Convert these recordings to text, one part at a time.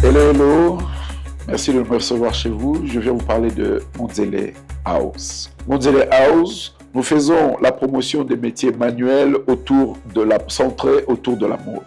Hello, hello. Merci de me recevoir chez vous. Je viens vous parler de Mondzele House. Mondzele House, nous faisons la promotion des métiers manuels centrés autour de la mode.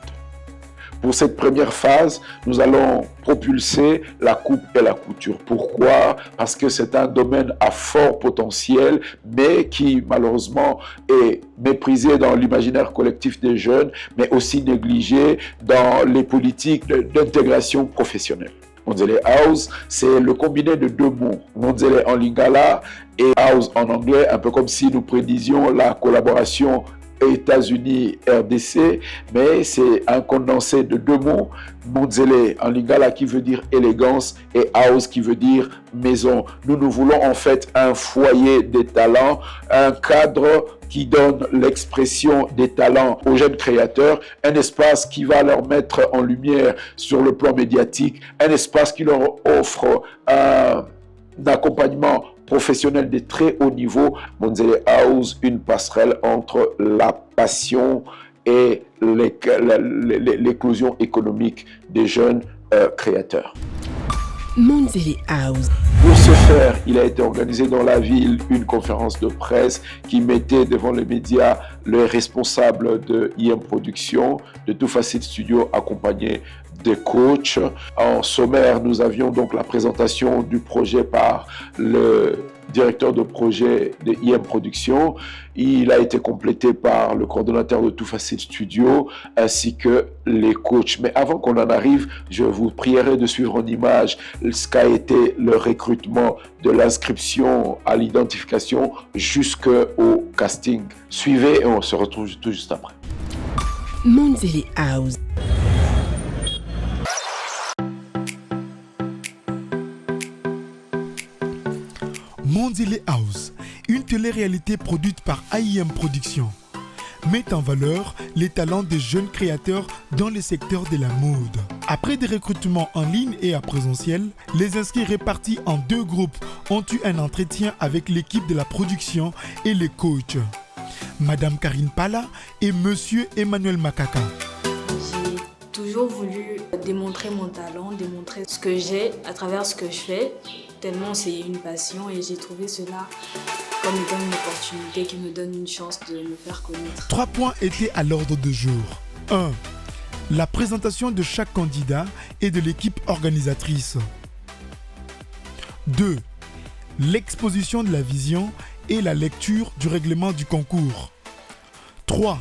Pour cette première phase, nous allons propulser la coupe et la couture. Pourquoi? Parce que c'est un domaine à fort potentiel, mais qui malheureusement est méprisé dans l'imaginaire collectif des jeunes, mais aussi négligé dans les politiques d'intégration professionnelle. Mondzele House, c'est le combiné de deux mots, Mondzele en lingala et House en anglais, un peu comme si nous prédisions la collaboration États-Unis-RDC, mais c'est un condensé de deux mots, Mondzele en lingala qui veut dire élégance et house qui veut dire maison. Nous voulons en fait un foyer des talents, un cadre qui donne l'expression des talents aux jeunes créateurs, un espace qui va leur mettre en lumière sur le plan médiatique, un espace qui leur offre un accompagnement professionnel de très haut niveau. Mondzele House, une passerelle entre la passion et l'éclosion économique des jeunes créateurs. Mondzele House. Pour ce faire, il a été organisé dans la ville une conférence de presse qui mettait devant les médias le responsable de IM Production, de Tout Facile Studio, accompagné des coachs. En sommaire, nous avions donc la présentation du projet par le directeur de projet de IM Production. Il a été complété par le coordonnateur de Tout Facile Studio ainsi que les coachs. Mais avant qu'on en arrive, je vous prierai de suivre en image ce qu'a été le recrutement de l'inscription à l'identification jusqu'au casting. Suivez et on se retrouve tout juste après. Mondzele House. Mondzele House, une télé-réalité produite par AIM Production, met en valeur les talents des jeunes créateurs dans le secteur de la mode. Après des recrutements en ligne et à présentiel, les inscrits répartis en deux groupes ont eu un entretien avec l'équipe de la production et les coachs, Madame Karine Pala et Monsieur Emmanuel Makaka. J'ai toujours voulu démontrer mon talent, démontrer ce que j'ai à travers ce que je fais, tellement c'est une passion et j'ai trouvé cela comme étant une opportunité qui me donne une chance de me faire connaître. 3 points étaient à l'ordre du jour. 1. La présentation de chaque candidat et de l'équipe organisatrice. 2. L'exposition de la vision et la lecture du règlement du concours. 3.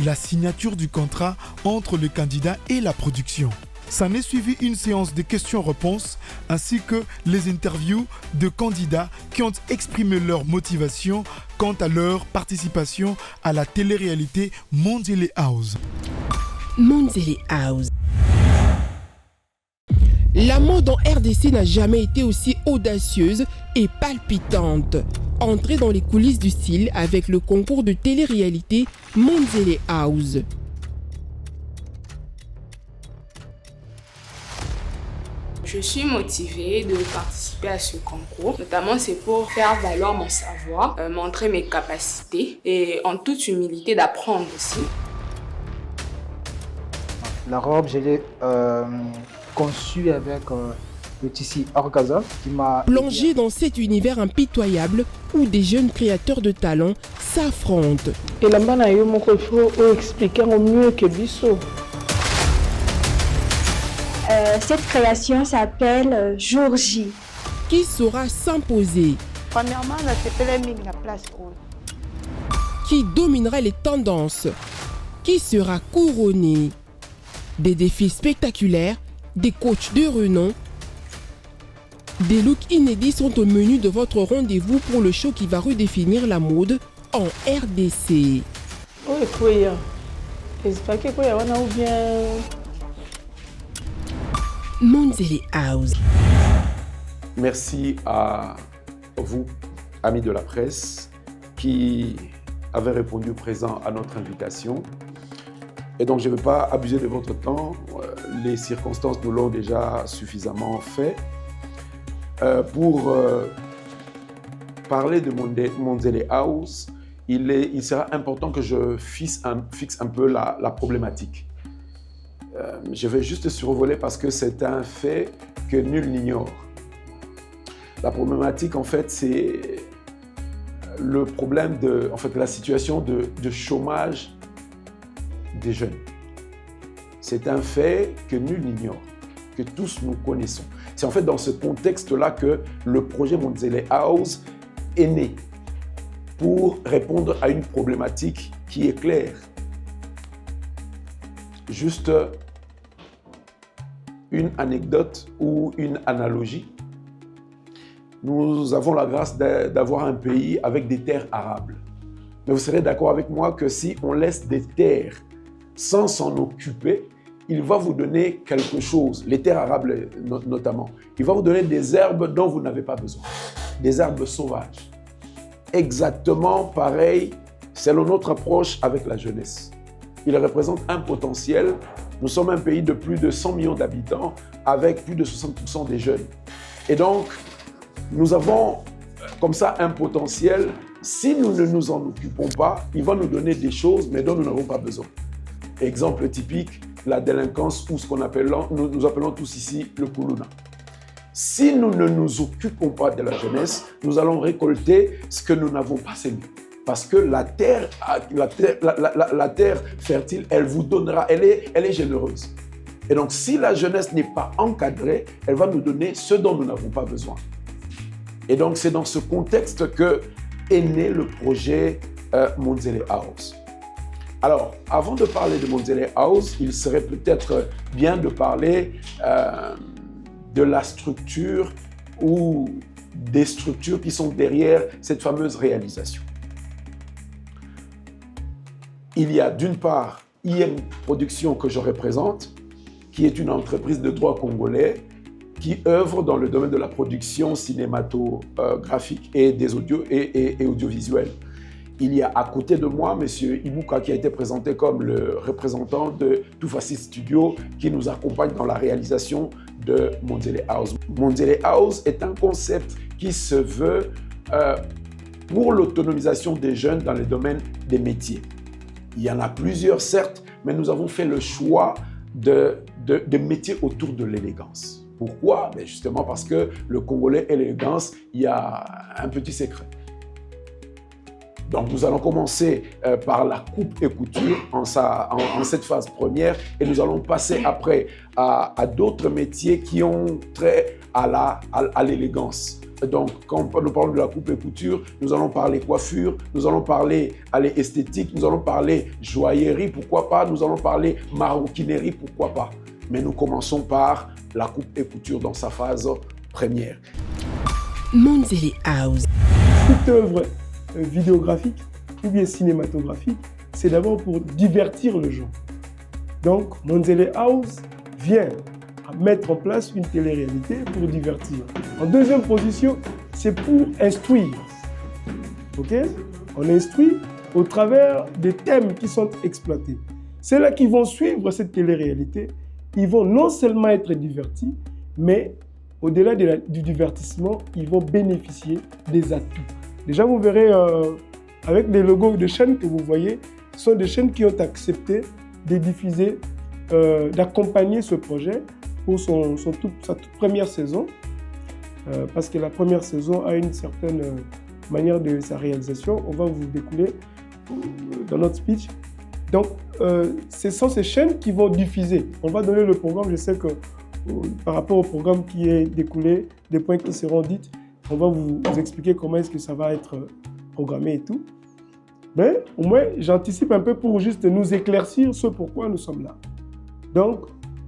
La signature du contrat entre le candidat et la production. S'en est suivi une séance de questions-réponses ainsi que les interviews de candidats qui ont exprimé leur motivation quant à leur participation à la télé-réalité Mondzele House. Mondzele House. La mode en RDC n'a jamais été aussi audacieuse et palpitante. Entrez dans les coulisses du style avec le concours de télé-réalité Mondzele House. Je suis motivée de participer à ce concours, notamment c'est pour faire valoir mon savoir, montrer mes capacités et en toute humilité d'apprendre aussi. La robe, je l'ai conçue avec le tissu orgaza qui m'a... Plongé dans cet univers impitoyable où des jeunes créateurs de talent s'affrontent. Et là-bas, il faut expliquer au mieux que Bissot. Cette création s'appelle Jour J. Qui saura s'imposer? Premièrement, c'est la place haute. Qui dominera les tendances? Qui sera couronné? Des défis spectaculaires, des coachs de renom, des looks inédits sont au menu de votre rendez-vous pour le show qui va redéfinir la mode en RDC. Oui, quoi. J'espère que quoi, on a ou bien... Mondzele House. Merci à vous, amis de la presse, qui avez répondu présent à notre invitation. Et donc, je ne vais pas abuser de votre temps. Les circonstances nous l'ont déjà suffisamment fait. Pour parler de Mondzele House, il sera important que je fixe un peu la problématique. Je vais juste survoler parce que c'est un fait que nul n'ignore. La problématique, en fait, c'est le problème la situation de chômage des jeunes. C'est un fait que nul n'ignore, que tous nous connaissons. C'est en fait dans ce contexte-là que le projet Mondzele House est né pour répondre à une problématique qui est claire. Juste une anecdote ou une analogie. Nous avons la grâce d'avoir un pays avec des terres arables. Mais vous serez d'accord avec moi que si on laisse des terres sans s'en occuper, il va vous donner quelque chose, les terres arables notamment. Il va vous donner des herbes dont vous n'avez pas besoin, des herbes sauvages. Exactement pareil, selon notre approche avec la jeunesse. Il représente un potentiel. Nous sommes un pays de plus de 100 millions d'habitants avec plus de 60% des jeunes. Et donc, nous avons comme ça un potentiel. Si nous ne nous en occupons pas, il va nous donner des choses, mais dont nous n'avons pas besoin. Exemple typique, la délinquance ou ce qu'on appelle, nous appelons tous ici le kuluna. Si nous ne nous occupons pas de la jeunesse, nous allons récolter ce que nous n'avons pas semé. Parce que la terre fertile, elle vous donnera, elle est généreuse. Et donc, si la jeunesse n'est pas encadrée, elle va nous donner ce dont nous n'avons pas besoin. Et donc, c'est dans ce contexte que est né le projet Mondzele House. Alors, avant de parler de Mondzele House, il serait peut-être bien de parler de la structure ou des structures qui sont derrière cette fameuse réalisation. Il y a d'une part IM Production que je représente, qui est une entreprise de droit congolais qui œuvre dans le domaine de la production cinématographique et des audios et audiovisuels. Il y a à côté de moi M. Ibuka qui a été présenté comme le représentant de Toufassi Studio qui nous accompagne dans la réalisation de Mondzele House. Mondzele House est un concept qui se veut pour l'autonomisation des jeunes dans le domaine des métiers. Il y en a plusieurs, certes, mais nous avons fait le choix de métiers autour de l'élégance. Pourquoi? Justement parce que le Congolais et l'élégance, il y a un petit secret. Donc nous allons commencer par la coupe et couture en cette phase première et nous allons passer après à d'autres métiers qui ont trait à l'élégance. Donc, quand nous parlons de la coupe et couture, nous allons parler coiffure, nous allons parler esthétique, nous allons parler joaillerie, pourquoi pas, nous allons parler maroquinerie, pourquoi pas. Mais nous commençons par la coupe et couture dans sa phase première. Mondzele House. Toute œuvre vidéographique ou bien cinématographique, c'est d'abord pour divertir le gens. Donc, Mondzele House vient mettre en place une télé-réalité pour divertir. En deuxième position, c'est pour instruire. Ok? On instruit au travers des thèmes qui sont exploités. Ceux-là qui vont suivre cette télé-réalité, ils vont non seulement être divertis, mais au-delà du divertissement, ils vont bénéficier des atouts. Déjà, vous verrez avec les logos de chaînes que vous voyez, ce sont des chaînes qui ont accepté de diffuser, d'accompagner ce projet pour sa toute première saison, parce que la première saison a une certaine manière de sa réalisation. On va vous découler dans notre speech. Donc, ce sont ces chaînes qui vont diffuser. On va donner le programme. Je sais que par rapport au programme qui est découlé, des points qui seront dits, on va vous expliquer comment est-ce que ça va être programmé et tout. Mais au moins, j'anticipe un peu pour juste nous éclaircir ce pourquoi nous sommes là. Donc,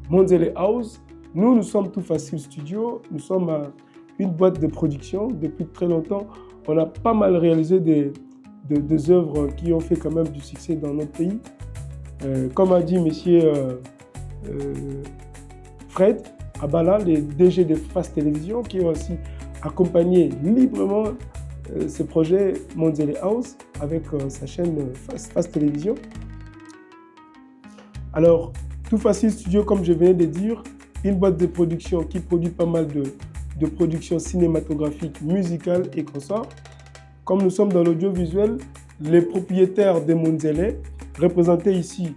Mondzele House, nous sommes Toufassi Studio, nous sommes une boîte de production. Depuis très longtemps, on a pas mal réalisé des œuvres qui ont fait quand même du succès dans notre pays. Comme a dit monsieur Fred Abala, le DG de Fast Télévision, qui a aussi accompagné librement ce projet Mondzele House avec sa chaîne Fast Télévision. Alors, Toufassi Studio, comme je venais de dire, une boîte de production qui produit pas mal de productions cinématographiques, musicales et consorts. Comme nous sommes dans l'audiovisuel, les propriétaires de Mondzele, représentés ici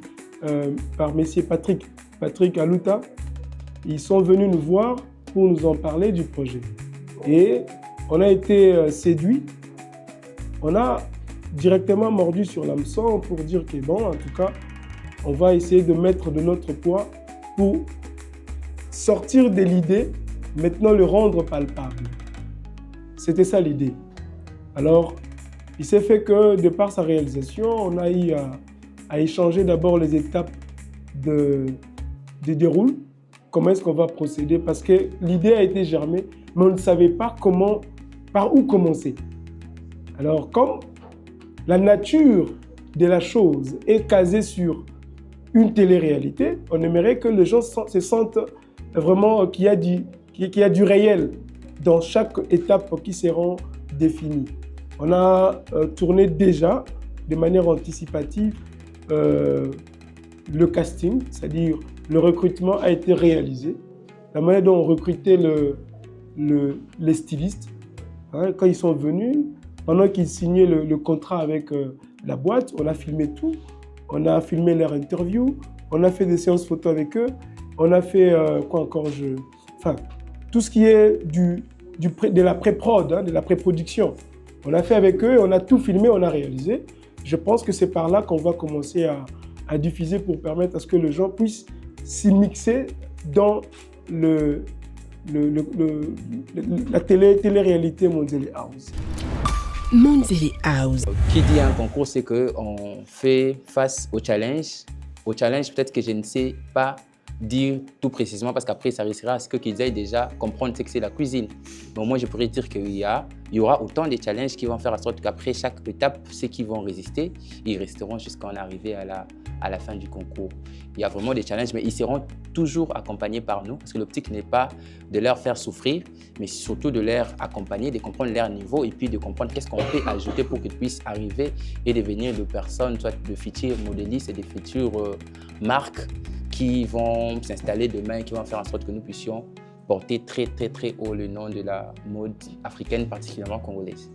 par M. Patrick Patrick Aluta, ils sont venus nous voir pour nous en parler du projet. Et on a été séduits. On a directement mordu sur l'hameçon pour dire que bon, en tout cas, on va essayer de mettre de notre poids pour sortir de l'idée, maintenant le rendre palpable. C'était ça l'idée. Alors, il s'est fait que de par sa réalisation, on a eu à échanger d'abord les étapes de déroule. Comment est-ce qu'on va procéder? Parce que l'idée a été germée, mais on ne savait pas par où commencer. Alors, comme la nature de la chose est casée sur une télé-réalité, on aimerait que les gens se sentent vraiment qu'il y a du réel dans chaque étape qui seront définies. On a tourné déjà de manière anticipative le casting, c'est-à-dire le recrutement a été réalisé. La manière dont on recrutait les stylistes, hein, quand ils sont venus, pendant qu'ils signaient le contrat avec la boîte, on a filmé tout. On a filmé leur interview, on a fait des séances photos avec eux, on a fait tout ce qui est de la pré-prod, hein, de la pré-production. On a fait avec eux, on a tout filmé, on a réalisé. Je pense que c'est par là qu'on va commencer à diffuser pour permettre à ce que les gens puissent s'immiscer dans la télé-réalité Mondzele House. Mondzele House. Qui dit un concours, c'est qu'on fait face au challenge. Au challenge, peut-être que je ne sais pas dire tout précisément parce qu'après, ça risquera à ce qu'ils aillent déjà comprendre ce que c'est la cuisine. Donc moi, je pourrais dire qu'il y aura autant de challenges qui vont faire en sorte qu'après chaque étape, ceux qui vont résister, ils resteront jusqu'à en arriver à la fin du concours. Il y a vraiment des challenges, mais ils seront toujours accompagnés par nous parce que l'optique n'est pas de leur faire souffrir, mais surtout de leur accompagner, de comprendre leur niveau et puis de comprendre qu'est-ce qu'on peut ajouter pour qu'ils puissent arriver et devenir de personnes, soit de futurs modélistes et de futures marques qui vont s'installer demain et qui vont faire en sorte que nous puissions porter très très très haut le nom de la mode africaine, particulièrement congolaise.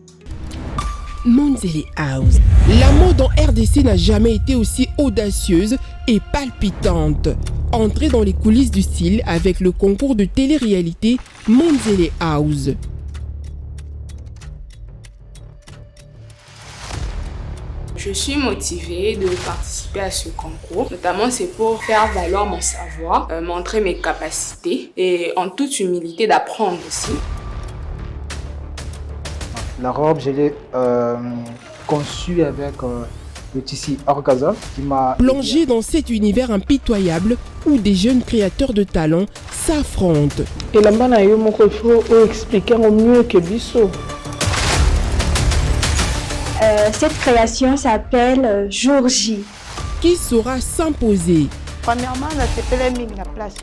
Mondzele House. La mode en RDC n'a jamais été aussi audacieuse et palpitante. Entrez dans les coulisses du style avec le concours de télé-réalité Mondzele House. Je suis motivée de participer à ce concours. Notamment, c'est pour faire valoir mon savoir, montrer mes capacités et en toute humilité d'apprendre aussi. La robe, je l'ai conçue avec le tissu Orgaza qui m'a... Plongé dans cet univers impitoyable où des jeunes créateurs de talent s'affrontent. Et là-bas, il faut expliquer au mieux que Bissot. Cette création s'appelle Jour J. Qui saura s'imposer? Premièrement, la place.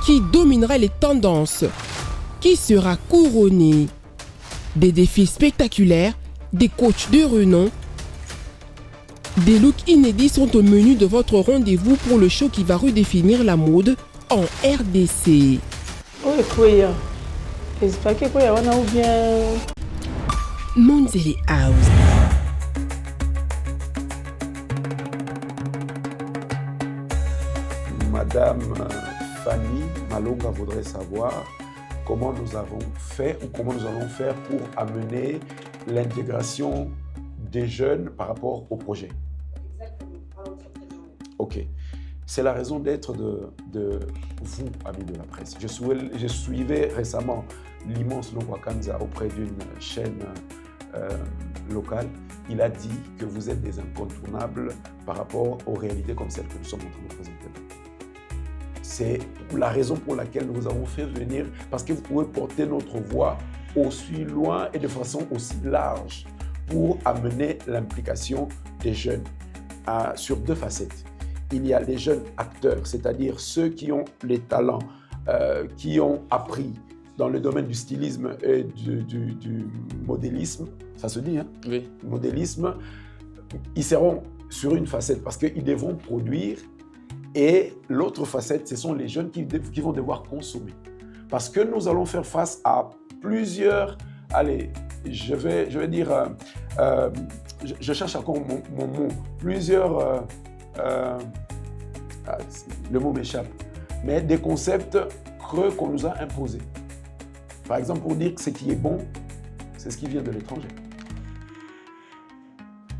Qui dominera les tendances? Qui sera couronné? Des défis spectaculaires, des coachs de renom, des looks inédits sont au menu de votre rendez-vous pour le show qui va redéfinir la mode en RDC. Mondzele House. Madame Fanny Malonga voudrait savoir comment nous avons fait ou comment nous allons faire pour amener l'intégration des jeunes par rapport au projet. Exactement. Ok. C'est la raison d'être de vous, amis de la presse. Je suivais récemment l'immense Longwakanza auprès d'une chaîne locale. Il a dit que vous êtes des incontournables par rapport aux réalités comme celles que nous sommes en train de présenter. C'est la raison pour laquelle nous vous avons fait venir, parce que vous pouvez porter notre voix aussi loin et de façon aussi large pour amener l'implication des jeunes sur deux facettes. Il y a les jeunes acteurs, c'est-à-dire ceux qui ont les talents, qui ont appris dans le domaine du stylisme et du modélisme, ça se dit, hein? Oui. Modélisme, ils seront sur une facette parce qu'ils devront produire. Et l'autre facette, ce sont les jeunes qui vont devoir consommer. Parce que nous allons faire face à plusieurs... Allez, je vais dire... je cherche encore mon mot. Plusieurs le mot m'échappe, mais des concepts creux qu'on nous a imposés. Par exemple, pour dire que ce qui est bon, c'est ce qui vient de l'étranger.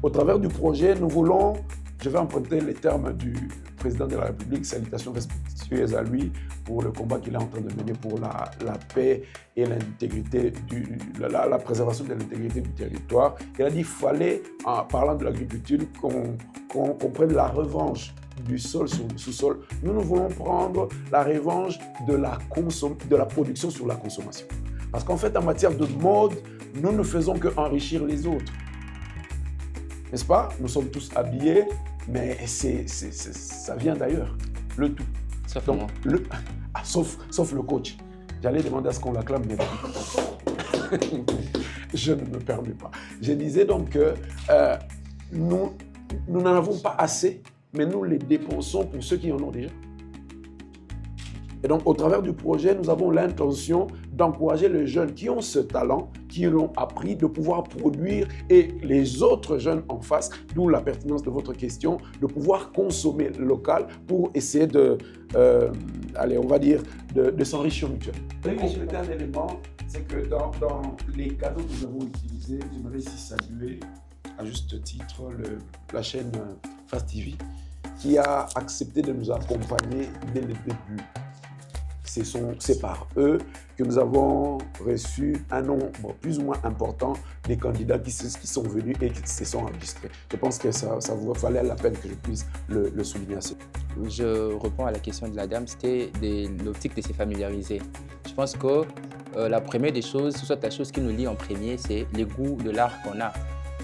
Au travers du projet, nous voulons, je vais emprunter les termes du président de la République, salutations respectueuses à lui pour le combat qu'il est en train de mener pour la paix et l'intégrité, la préservation de l'intégrité du territoire. Il a dit qu'il fallait, en parlant de l'agriculture, qu'on prenne la revanche du sol sur le sous-sol. Nous voulons prendre la revanche de la production sur la consommation. Parce qu'en fait, en matière de mode, nous ne faisons qu'enrichir les autres. N'est-ce pas? Nous sommes tous habillés, mais ça vient d'ailleurs, le tout. Sauf donc, moi. Sauf le coach. J'allais demander à ce qu'on l'acclame, mais je ne me permets pas. Je disais donc que nous n'en avons pas assez, mais nous les dépensons pour ceux qui en ont déjà. Et donc, au travers du projet, nous avons l'intention d'encourager les jeunes qui ont ce talent, qui l'ont appris, de pouvoir produire, et les autres jeunes en face, d'où la pertinence de votre question, de pouvoir consommer local pour essayer de s'enrichir mutuellement. Je vais ajouter un élément, c'est que dans les canaux que nous avons utilisés, j'aimerais ici saluer à juste titre la chaîne Fast TV, qui a accepté de nous accompagner dès le début. C'est par eux que nous avons reçu un nombre plus ou moins important des candidats qui sont venus et qui se sont enregistrés. Je pense que ça vous valait la peine que je puisse le souligner. Je réponds à la question de la dame, c'était l'optique de se familiariser. Je pense que la première des choses, soit la chose qui nous lie en premier, c'est le goût de l'art qu'on a.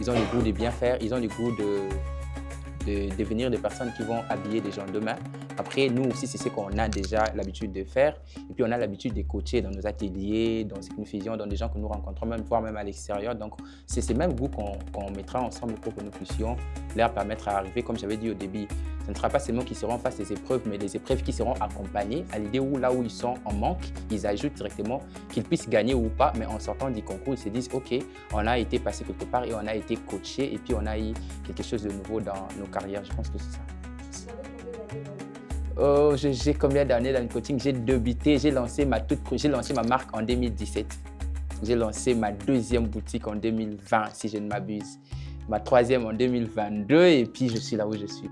Ils ont le goût de bien faire, ils ont le goût de devenir des personnes qui vont habiller des gens demain. Après, nous aussi, c'est ce qu'on a déjà l'habitude de faire. Et puis, on a l'habitude de coacher dans nos ateliers, dans ce que nous faisions, dans des gens que nous rencontrons, voire même à l'extérieur. Donc, c'est ces mêmes goûts qu'on mettra ensemble pour que nous puissions leur permettre à arriver, comme j'avais dit au début. Ce ne sera pas seulement qu'ils seront face aux épreuves, mais des épreuves qui seront accompagnées à l'idée où, là où ils sont en manque, ils ajoutent directement qu'ils puissent gagner ou pas, mais en sortant du concours, ils se disent « Ok, on a été passé quelque part et on a été coaché et puis on a eu quelque chose de nouveau dans nos carrières. » Je pense que c'est ça. J'ai combien d'années dans le coaching? J'ai débuté, j'ai lancé ma marque en 2017. J'ai lancé ma deuxième boutique en 2020, si je ne m'abuse. Ma troisième en 2022 et puis je suis là où je suis.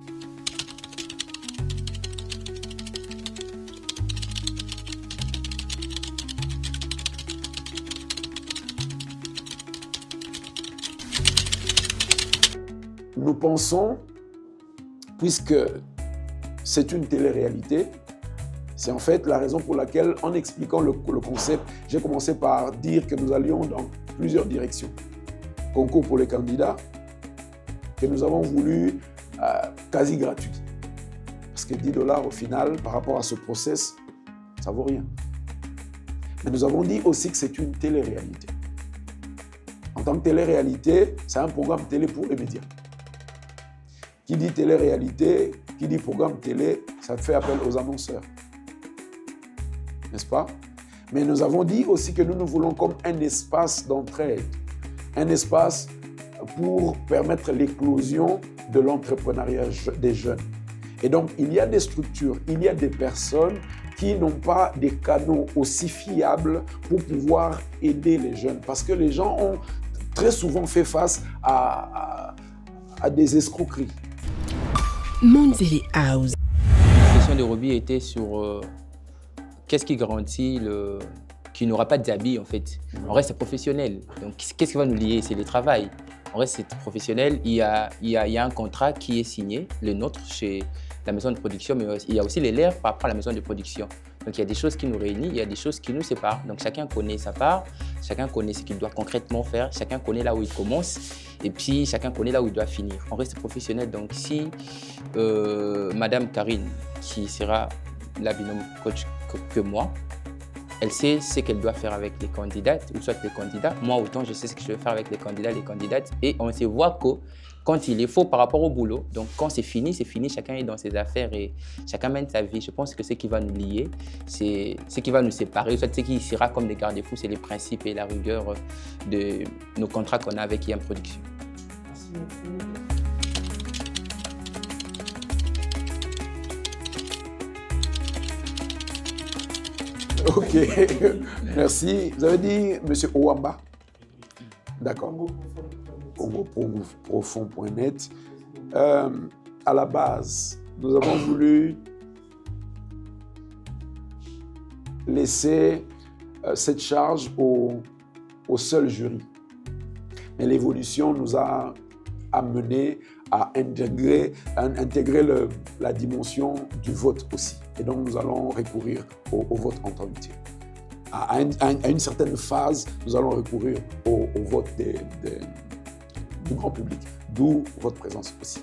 Nous pensons, puisque c'est une télé-réalité, c'est en fait la raison pour laquelle, en expliquant le concept, j'ai commencé par dire que nous allions dans plusieurs directions. Concours pour les candidats, que nous avons voulu quasi gratuit. Parce que 10 $ au final, par rapport à ce process, ça ne vaut rien. Mais nous avons dit aussi que c'est une télé-réalité. En tant que télé-réalité, c'est un programme télé pour les médias. Qui dit télé-réalité, qui dit programme télé, ça fait appel aux annonceurs. N'est-ce pas? Mais nous avons dit aussi que nous nous voulons comme un espace d'entraide, un espace pour permettre l'éclosion de l'entrepreneuriat des jeunes. Et donc, il y a des structures, il y a des personnes qui n'ont pas des canaux aussi fiables pour pouvoir aider les jeunes. Parce que les gens ont très souvent fait face à des escroqueries. Mondzele House. La question de Roby était sur qu'est-ce qui garantit qu'il n'aura pas d'habits en fait. En reste, c'est professionnel. Donc, qu'est-ce qui va nous lier? C'est le travail. En reste, c'est professionnel. Il y a un contrat qui est signé, le nôtre, chez la maison de production, mais il y a aussi les leurs par rapport à la maison de production. Donc, il y a des choses qui nous réunissent, il y a des choses qui nous séparent. Donc, chacun connaît sa part, chacun connaît ce qu'il doit concrètement faire, chacun connaît là où il commence, et puis chacun connaît là où il doit finir. On reste professionnel. Donc, si Madame Karine, qui sera la binôme coach que moi, elle sait ce qu'elle doit faire avec les candidates, ou soit les candidats. Moi, autant, je sais ce que je vais faire avec les candidats, les candidates. Et on se voit que quand il est faux par rapport au boulot, donc quand c'est fini, chacun est dans ses affaires et chacun mène sa vie. Je pense que ce qui va nous lier, c'est ce qui va nous séparer, soit ce qui sera comme des garde-fous, c'est les principes et la rigueur de nos contrats qu'on a avec IM Production. Merci. Ok, merci. Vous avez dit M. Owamba? D'accord. CongoProfond.net. À la base, nous avons voulu laisser cette charge au seul jury. Mais l'évolution nous a amené à intégrer la dimension du vote aussi. Et donc, nous allons recourir au vote en tant que tel. À une certaine phase, nous allons recourir au vote du grand public, d'où votre présence aussi.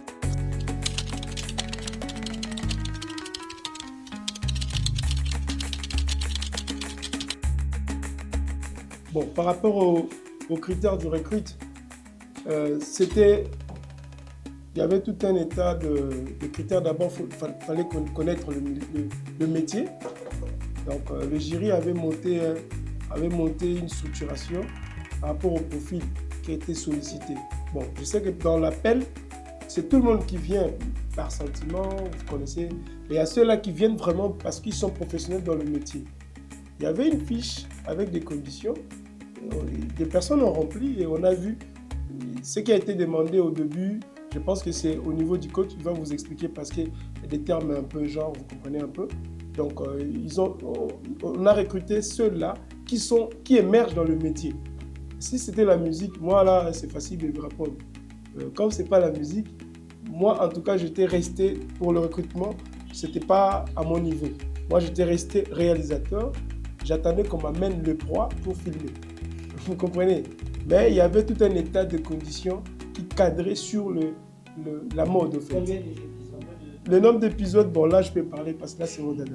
Bon, par rapport aux critères du recrute, il y avait tout un état de critères. D'abord, il fallait connaître le métier. Donc, le jury avait monté une structuration par rapport au profil qui a été sollicité. Bon, je sais que dans l'appel, c'est tout le monde qui vient par sentiment, vous connaissez. Mais il y a ceux-là qui viennent vraiment parce qu'ils sont professionnels dans le métier. Il y avait une fiche avec des conditions. Des personnes ont rempli et on a vu ce qui a été demandé au début. Je pense que c'est au niveau du coach, il va vous expliquer parce qu'il y a des termes un peu genre, vous comprenez un peu. Donc, on a recruté ceux-là qui émergent dans le métier. Si c'était la musique, moi là, c'est facile de répondre. Comme ce n'est pas la musique, moi en tout cas, j'étais resté pour le recrutement, ce n'était pas à mon niveau. Moi, j'étais resté réalisateur, j'attendais qu'on m'amène le proie pour filmer. Vous comprenez? Mais il y avait tout un état de conditions qui cadrait sur la mode, en fait. Le nombre d'épisodes, bon là, je peux parler parce que là, c'est mon dada.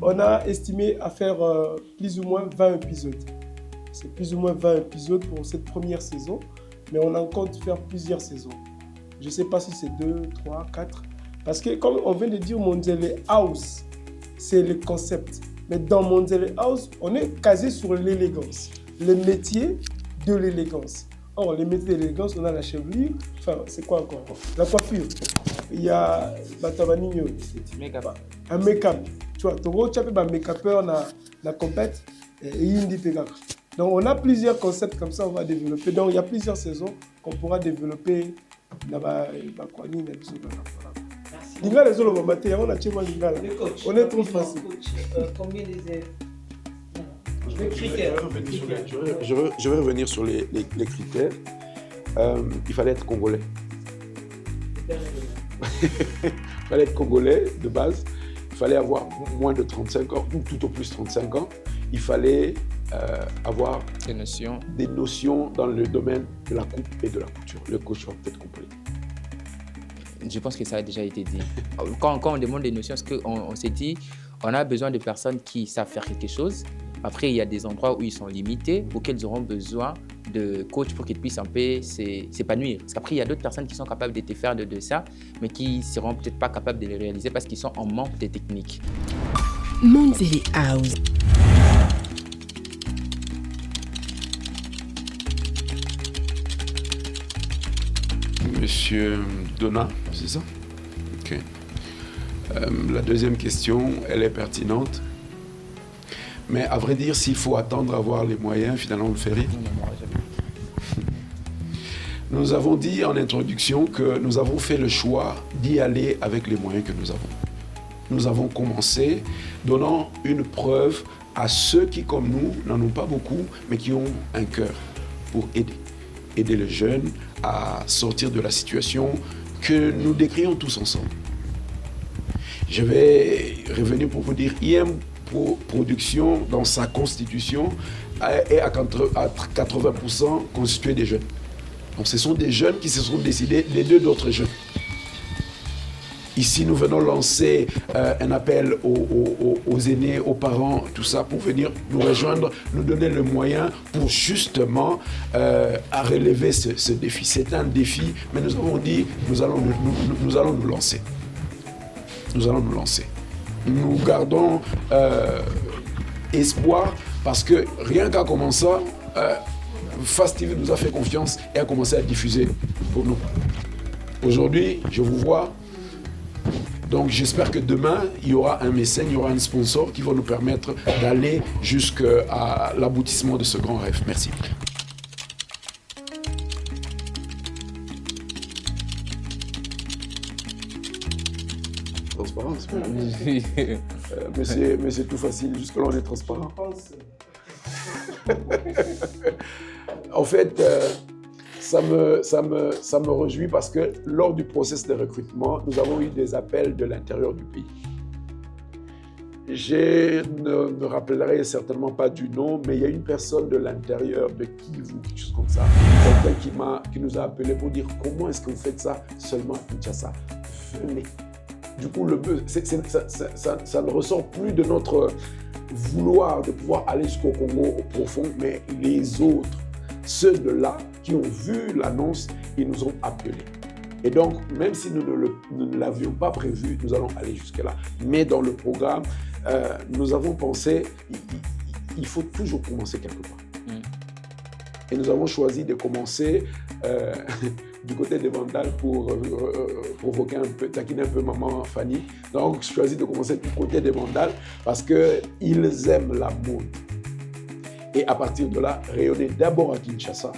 On a estimé à faire plus ou moins 20 épisodes. C'est plus ou moins 20 épisodes pour cette première saison, mais on en compte faire plusieurs saisons. Je ne sais pas si c'est 2, 3, 4. Parce que comme on vient de dire, Monzele House, c'est le concept. Mais dans Monzele House, on est casé sur l'élégance. Le métier de l'élégance. Or, les métiers de l'élégance, on a la chevelure. Enfin, c'est quoi encore? La coiffure. Il y a un make-up. Tu vois, tu as un make-upeur dans la compète et il dit donc, on a plusieurs concepts comme ça, on va développer. Donc, il y a plusieurs saisons qu'on pourra développer. On est trop facile. Combien d'élèves? Je vais revenir sur les critères. Il fallait être congolais. Il fallait être congolais de base. Il fallait avoir moins de 35 ans, ou tout au plus 35 ans. Il fallait avoir des notions dans le domaine de la coupe et de la couture. Le coach va peut-être compris. Je pense que ça a déjà été dit. Quand on demande des notions, c'est qu'on s'est dit, on a besoin de personnes qui savent faire quelque chose. Après, il y a des endroits où ils sont limités, auxquels ils auront besoin de coach pour qu'ils puissent un peu s'épanouir. Parce qu'après, il y a d'autres personnes qui sont capables de te faire de ça, mais qui ne seront peut-être pas capables de les réaliser parce qu'ils sont en manque de technique. Monzele House. Monsieur Donna, c'est ça? Ok. La deuxième question, elle est pertinente. Mais à vrai dire, s'il faut attendre à avoir les moyens, finalement, on le ferait. Nous avons dit en introduction que nous avons fait le choix d'y aller avec les moyens que nous avons. Nous avons commencé donnant une preuve à ceux qui, comme nous, n'en ont pas beaucoup, mais qui ont un cœur pour aider les jeunes à sortir de la situation que nous décrions tous ensemble. Je vais revenir pour vous dire, IM Production, dans sa constitution, est à 80% constitué des jeunes. Donc ce sont des jeunes qui se sont décidés d'aider d'autres jeunes. Ici, nous venons lancer un appel aux aînés, aux parents, tout ça, pour venir nous rejoindre, nous donner le moyen pour justement à relever ce défi. C'est un défi, mais nous avons dit, nous allons nous lancer. Nous allons nous lancer. Nous gardons espoir parce que rien qu'à commencer, Fast TV nous a fait confiance et a commencé à diffuser pour nous. Aujourd'hui, je vous vois Donc j'espère que demain, il y aura un mécène, il y aura un sponsor qui va nous permettre d'aller jusqu'à l'aboutissement de ce grand rêve. Merci. Transparence. Mais c'est tout facile, jusque-là on est transparent. En fait, ça me réjouit parce que lors du processus de recrutement, nous avons eu des appels de l'intérieur du pays. Je ne me rappellerai certainement pas du nom, mais il y a une personne de l'intérieur de Kivu, quelque chose comme ça, quelqu'un qui nous a appelé pour dire comment est-ce que vous faites ça seulement à Kinshasa. Venez. Du coup, ça ne ressort plus de notre vouloir de pouvoir aller jusqu'au Congo au profond, mais les autres, ceux de là qui ont vu l'annonce, ils nous ont appelés. Et donc, même si nous ne l'avions pas prévu, nous allons aller jusque-là. Mais dans le programme, nous avons pensé, il faut toujours commencer quelque part. Et nous avons choisi de commencer du côté des Vandales pour provoquer un peu, taquiner un peu maman Fanny. Donc, j'ai choisi de commencer du côté des Vandales parce qu'ils aiment la mode. Et à partir de là, rayonner d'abord à Kinshasa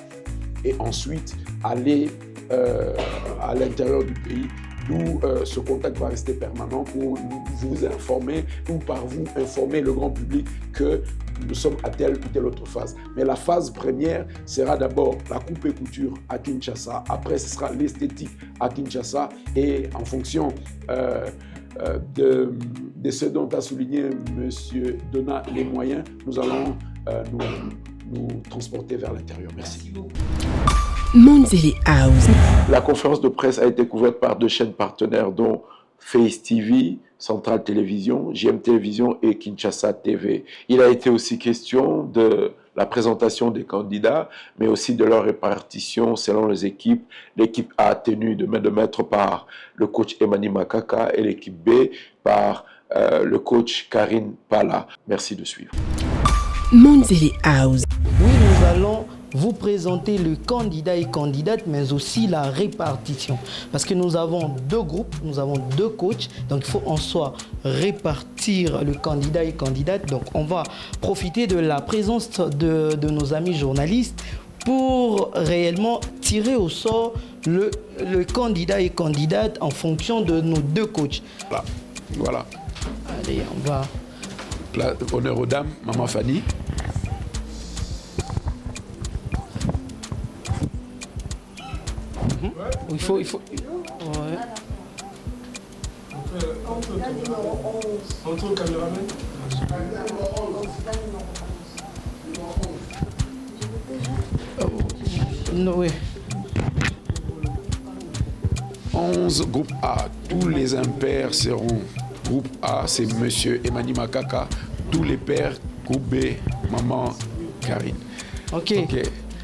et ensuite aller à l'intérieur du pays, d'où ce contact va rester permanent pour vous informer ou par vous informer le grand public que nous sommes à telle ou telle autre phase. Mais la phase première sera d'abord la coupe et couture à Kinshasa. Après, ce sera l'esthétique à Kinshasa. Et en fonction de ce dont a souligné M. Donat les moyens, nous allons nous transporter vers l'intérieur. Merci. Monzele House. La conférence de presse a été couverte par 2 chaînes partenaires, dont Face TV, Centrale Télévision, JM Télévision et Kinshasa TV. Il a été aussi question de la présentation des candidats, mais aussi de leur répartition selon les équipes. L'équipe A tenue de main de maître par le coach Emani Makaka et l'équipe B par le coach Karine Pala. Merci de suivre. Monzele House. Oui, nous allons vous présenter le candidat et candidate, mais aussi la répartition. Parce que nous avons 2 groupes, nous avons 2 coachs, donc il faut en soi répartir le candidat et candidate. Donc on va profiter de la présence de nos amis journalistes pour réellement tirer au sort le candidat et candidate en fonction de nos 2 coachs. Voilà. Allez, on va... Honneur aux dames, maman Fanny. Il faut... Ouais. Entre le caméraman. Oui. 11 groupe A, tous les impairs seront groupe A, c'est monsieur Emani Makaka, tous les pairs, groupe B, maman Karine. Ok.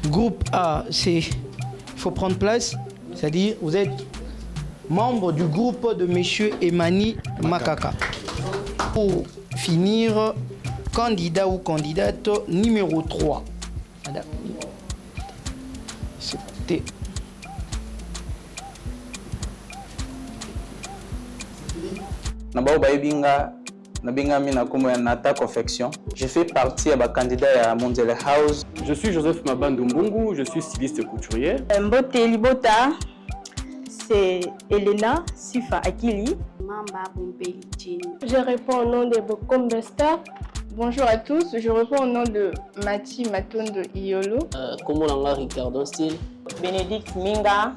Groupe A, c'est... Il faut prendre place, c'est-à-dire vous êtes membre du groupe de monsieur Emani Makaka. Pour finir, candidat ou candidate numéro 3. C'était... Je fais partie de candidat à Monzele House. Je suis Joseph Mabandoumbungu, je suis styliste couturier. Mbote Libota, c'est Elena Sifa Akili. Mamba Bompeli Jane. Je réponds au nom de Bokom Besta. Bonjour à tous, je réponds au nom de Mati Matondo Iolo. Komolanga Ricardo Style. Bénédicte Minga,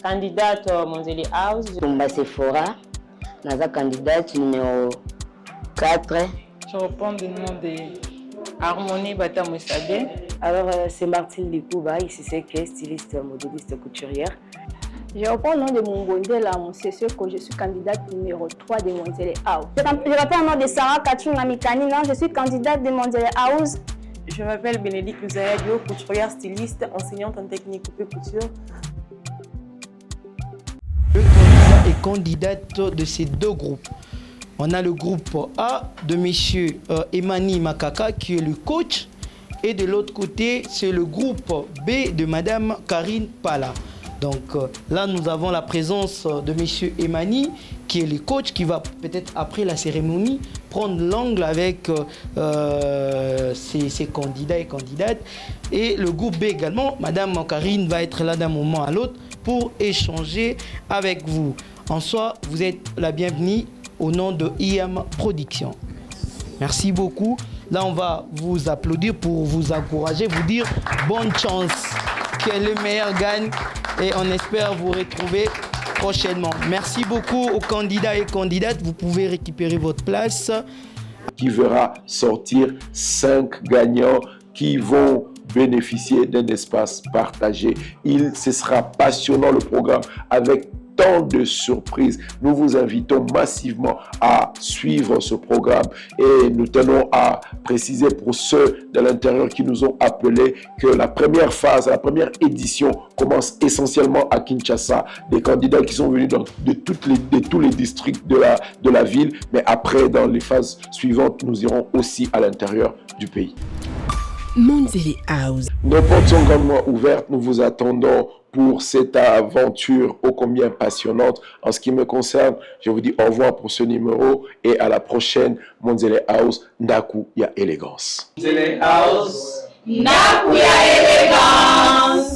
candidate au Monzele House. Tumba Sephora, Naza candidate numéro 4. Je réponds du nom de Harmonie Bata Moussabe. Alors, c'est Martine Likouba, ici c'est styliste, modéliste, couturière. Je reprends le nom de Mungondela Moussessio, que je suis candidate numéro 3 de Monzele House. Je reprends le nom de Sarah Catherine Amikani, je suis candidate de Monzele House. Je m'appelle Bénédicte Luzayadio, couturière styliste, enseignante en technique coupée couture. Le candidat et candidate de ces deux groupes. On a le groupe A de monsieur Emani Makaka qui est le coach. Et de l'autre côté, c'est le groupe B de madame Karine Pala. Donc là, nous avons la présence de M. Emani, qui est le coach, qui va peut-être après la cérémonie prendre l'angle avec ses candidats et candidates. Et le groupe B également, Madame Karine va être là d'un moment à l'autre pour échanger avec vous. En soi, vous êtes la bienvenue au nom de IM Production. Merci beaucoup. Là, on va vous applaudir pour vous encourager, vous dire bonne chance, que le meilleur gagne et on espère vous retrouver prochainement. Merci beaucoup aux candidats et candidates. Vous pouvez récupérer votre place. Qui verra sortir 5 gagnants qui vont bénéficier d'un espace partagé. Ce sera passionnant le programme avec tant de surprises. Nous vous invitons massivement à suivre ce programme et nous tenons à préciser pour ceux de l'intérieur qui nous ont appelés que la première phase, la première édition commence essentiellement à Kinshasa. Des candidats qui sont venus de tous les districts de la ville, mais après dans les phases suivantes, nous irons aussi à l'intérieur du pays. Monzele House. Nos portes sont grandement ouvertes. Nous vous attendons pour cette aventure ô combien passionnante. En ce qui me concerne, je vous dis au revoir pour ce numéro et à la prochaine. Monzele House, Ndaku ya élégance. Monzele House, Ndaku ya élégance.